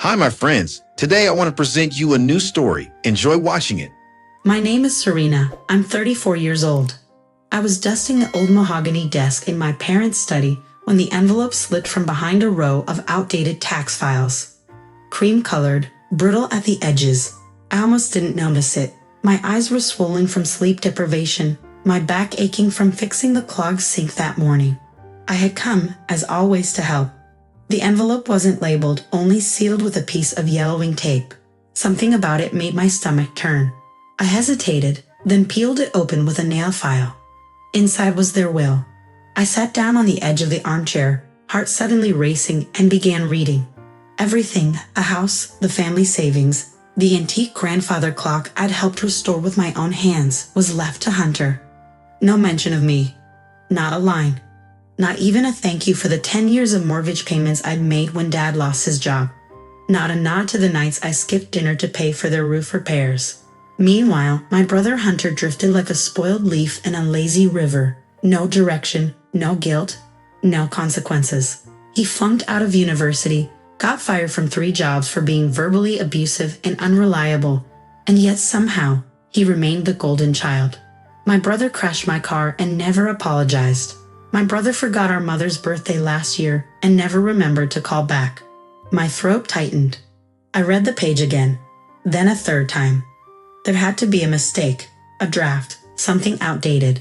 Hi, my friends. Today I want to present you a new story. Enjoy watching it. My name is Serena. I'm 34 years old. I was dusting the old mahogany desk in my parents' study when the envelope slipped from behind a row of outdated tax files. Cream-colored, brittle at the edges. I almost didn't notice it. My eyes were swollen from sleep deprivation, my back aching from fixing the clogged sink that morning. I had come, as always, to help. The envelope wasn't labeled, only sealed with a piece of yellowing tape. Something about it made my stomach turn. I hesitated, then peeled it open with a nail file. Inside was their will. I sat down on the edge of the armchair, heart suddenly racing, and began reading. Everything, a house, the family savings, the antique grandfather clock I'd helped restore with my own hands, was left to Hunter. No mention of me. Not a line. Not even a thank you for the 10 years of mortgage payments I'd made when Dad lost his job. Not a nod to the nights I skipped dinner to pay for their roof repairs. Meanwhile, my brother Hunter drifted like a spoiled leaf in a lazy river. No direction, no guilt, no consequences. He flunked out of university, got fired from 3 jobs for being verbally abusive and unreliable, and yet somehow, he remained the golden child. My brother crashed my car and never apologized. My brother forgot our mother's birthday last year and never remembered to call back. My throat tightened. I read the page again, then a third time. There had to be a mistake, a draft, something outdated.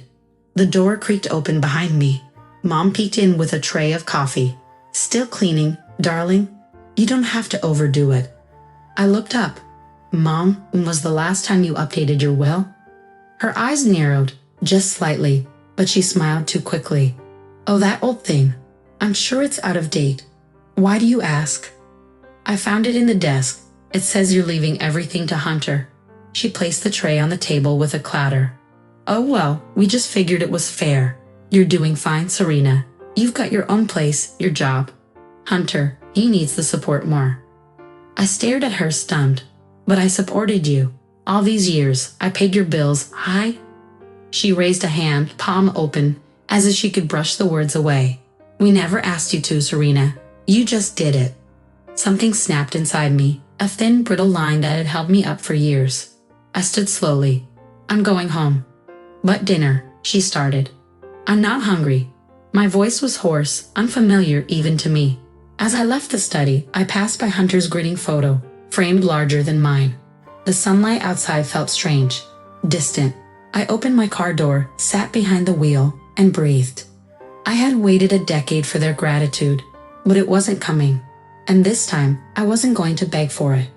The door creaked open behind me. Mom peeked in with a tray of coffee. Still cleaning, darling? You don't have to overdo it. I looked up. Mom, when was the last time you updated your will? Her eyes narrowed, just slightly, but she smiled too quickly. Oh, that old thing. I'm sure it's out of date. Why do you ask? I found it in the desk. It says you're leaving everything to Hunter. She placed the tray on the table with a clatter. Oh well, we just figured it was fair. You're doing fine, Serena. You've got your own place, your job. Hunter, he needs the support more. I stared at her stunned. But I supported you. All these years, I paid your bills. She raised a hand, palm open, as if she could brush the words away. We never asked you to, Serena. You just did it. Something snapped inside me, a thin, brittle line that had held me up for years. I stood slowly. I'm going home. But dinner, she started. I'm not hungry. My voice was hoarse, unfamiliar even to me. As I left the study, I passed by Hunter's grinning photo, framed larger than mine. The sunlight outside felt strange, distant. I opened my car door, sat behind the wheel, and breathed. I had waited a decade for their gratitude, but it wasn't coming. And this time, I wasn't going to beg for it.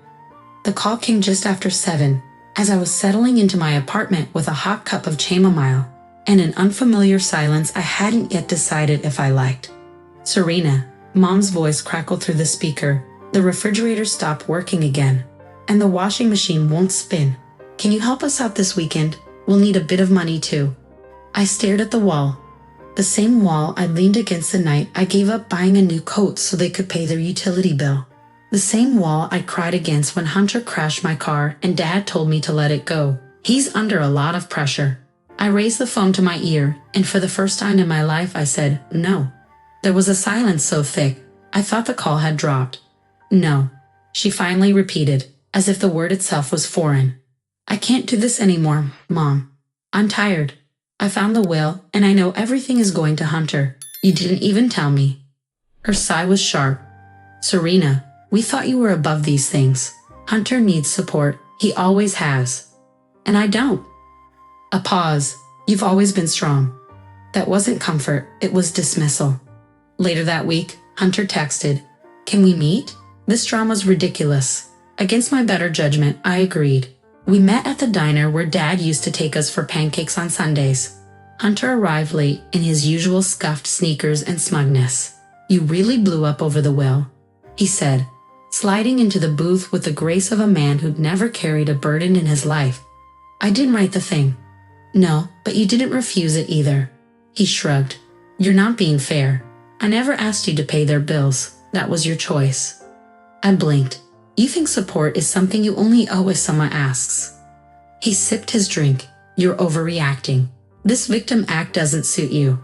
The call came just after 7, as I was settling into my apartment with a hot cup of chamomile, and an unfamiliar silence I hadn't yet decided if I liked. Serena, Mom's voice crackled through the speaker. The refrigerator stopped working again, and the washing machine won't spin. Can you help us out this weekend? We'll need a bit of money too. I stared at the wall. The same wall I'd leaned against the night I gave up buying a new coat so they could pay their utility bill. The same wall I cried against when Hunter crashed my car and Dad told me to let it go. He's under a lot of pressure. I raised the phone to my ear, and for the first time in my life I said, no. There was a silence so thick, I thought the call had dropped. No, she finally repeated, as if the word itself was foreign. I can't do this anymore, Mom. I'm tired. I found the will, and I know everything is going to Hunter. You didn't even tell me. Her sigh was sharp. Serena, we thought you were above these things. Hunter needs support. He always has. And I don't. A pause. You've always been strong. That wasn't comfort. It was dismissal. Later that week, Hunter texted, Can we meet? This drama's ridiculous. Against my better judgment, I agreed. We met at the diner where Dad used to take us for pancakes on Sundays. Hunter arrived late in his usual scuffed sneakers and smugness. You really blew up over the will, he said, sliding into the booth with the grace of a man who'd never carried a burden in his life. I didn't write the thing. No, but you didn't refuse it either. He shrugged. You're not being fair. I never asked you to pay their bills. That was your choice. I blinked. You think support is something you only owe if someone asks. He sipped his drink. You're overreacting. This victim act doesn't suit you.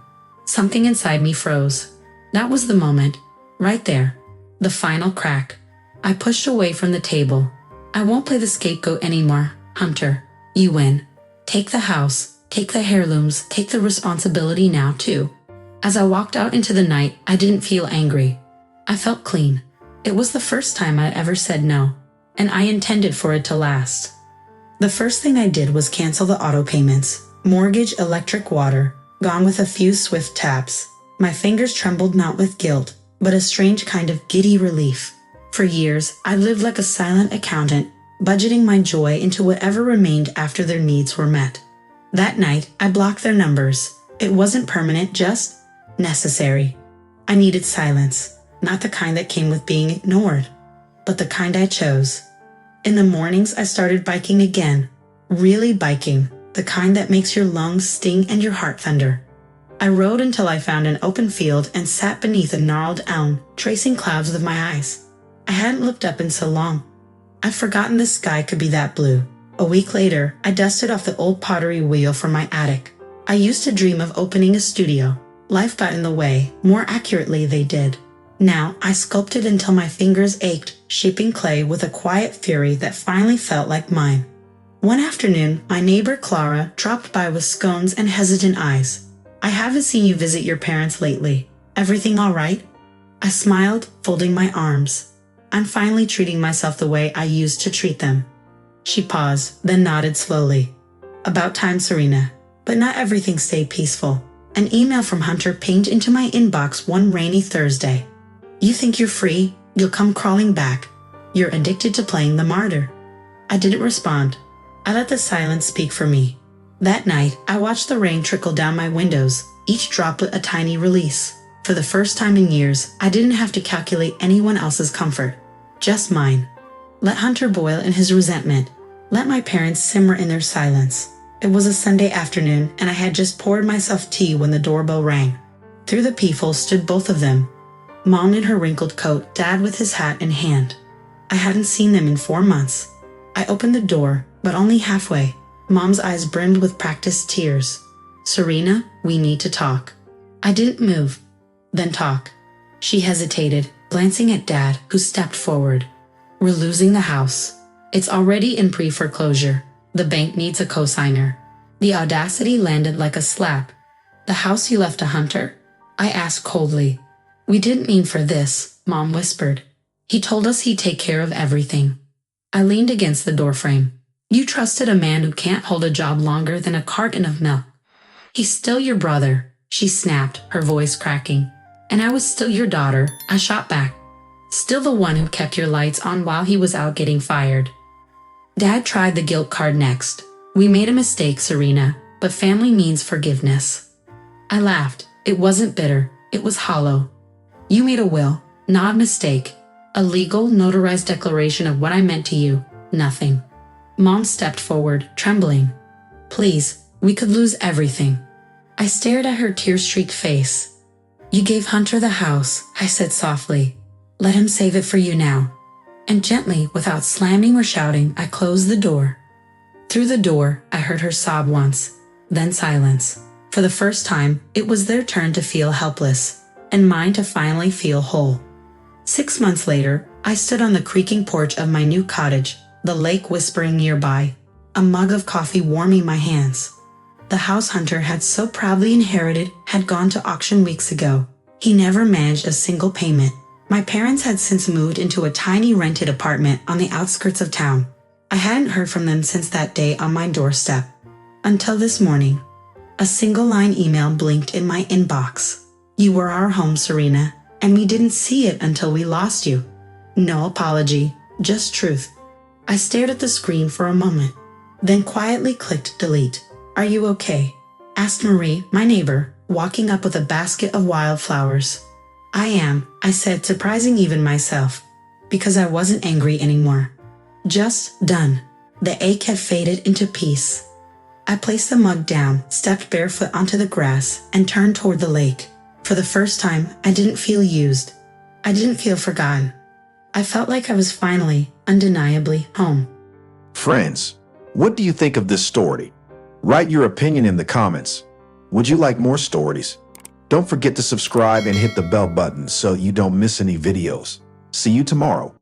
Something inside me froze. That was the moment. Right there. The final crack. I pushed away from the table. I won't play the scapegoat anymore, Hunter. You win. Take the house, take the heirlooms, take the responsibility now too. As I walked out into the night, I didn't feel angry. I felt clean. It was the first time I'd ever said no, and I intended for it to last. The first thing I did was cancel the auto payments, mortgage, electric, water, gone with a few swift taps. My fingers trembled not with guilt, but a strange kind of giddy relief. For years, I lived like a silent accountant, budgeting my joy into whatever remained after their needs were met. That night, I blocked their numbers. It wasn't permanent, just necessary. I needed silence. Not the kind that came with being ignored, but the kind I chose. In the mornings, I started biking again. Really biking, the kind that makes your lungs sting and your heart thunder. I rode until I found an open field and sat beneath a gnarled elm, tracing clouds with my eyes. I hadn't looked up in so long. I'd forgotten the sky could be that blue. A week later, I dusted off the old pottery wheel from my attic. I used to dream of opening a studio. Life got in the way, more accurately they did. Now, I sculpted until my fingers ached, shaping clay with a quiet fury that finally felt like mine. One afternoon, my neighbor Clara dropped by with scones and hesitant eyes. I haven't seen you visit your parents lately. Everything all right? I smiled, folding my arms. I'm finally treating myself the way I used to treat them. She paused, then nodded slowly. About time, Serena. But not everything stayed peaceful. An email from Hunter pinged into my inbox one rainy Thursday. You think you're free? You'll come crawling back. You're addicted to playing the martyr. I didn't respond. I let the silence speak for me. That night, I watched the rain trickle down my windows, each droplet a tiny release. For the first time in years, I didn't have to calculate anyone else's comfort. Just mine. Let Hunter boil in his resentment. Let my parents simmer in their silence. It was a Sunday afternoon, and I had just poured myself tea when the doorbell rang. Through the peephole stood both of them. Mom in her wrinkled coat, Dad with his hat in hand. I hadn't seen them in 4 months. I opened the door, but only halfway. Mom's eyes brimmed with practiced tears. Serena, we need to talk. I didn't move. Then talk. She hesitated, glancing at Dad, who stepped forward. We're losing the house. It's already in pre-foreclosure. The bank needs a cosigner. The audacity landed like a slap. The house you left to Hunter? I asked coldly. We didn't mean for this, Mom whispered. He told us he'd take care of everything. I leaned against the doorframe. You trusted a man who can't hold a job longer than a carton of milk. He's still your brother, she snapped, her voice cracking. And I was still your daughter, I shot back. Still the one who kept your lights on while he was out getting fired. Dad tried the guilt card next. We made a mistake, Serena, but family means forgiveness. I laughed. It wasn't bitter. It was hollow. You made a will, not a mistake. A legal, notarized declaration of what I meant to you. Nothing. Mom stepped forward, trembling. Please, we could lose everything. I stared at her tear-streaked face. You gave Hunter the house, I said softly. Let him save it for you now. And gently, without slamming or shouting, I closed the door. Through the door, I heard her sob once, then silence. For the first time, it was their turn to feel helpless, and mine to finally feel whole. 6 months later, I stood on the creaking porch of my new cottage, the lake whispering nearby, a mug of coffee warming my hands. The house Hunter had so proudly inherited had gone to auction weeks ago. He never managed a single payment. My parents had since moved into a tiny rented apartment on the outskirts of town. I hadn't heard from them since that day on my doorstep. Until this morning. A single-line email blinked in my inbox. You were our home, Serena, and we didn't see it until we lost you. No apology, just truth. I stared at the screen for a moment, then quietly clicked delete. Are you okay? Asked Marie, my neighbor, walking up with a basket of wildflowers. I am, I said, surprising even myself, because I wasn't angry anymore. Just done. The ache had faded into peace. I placed the mug down, stepped barefoot onto the grass, and turned toward the lake. For the first time, I didn't feel used. I didn't feel forgotten. I felt like I was finally, undeniably, home. Friends, what do you think of this story? Write your opinion in the comments. Would you like more stories? Don't forget to subscribe and hit the bell button so you don't miss any videos. See you tomorrow.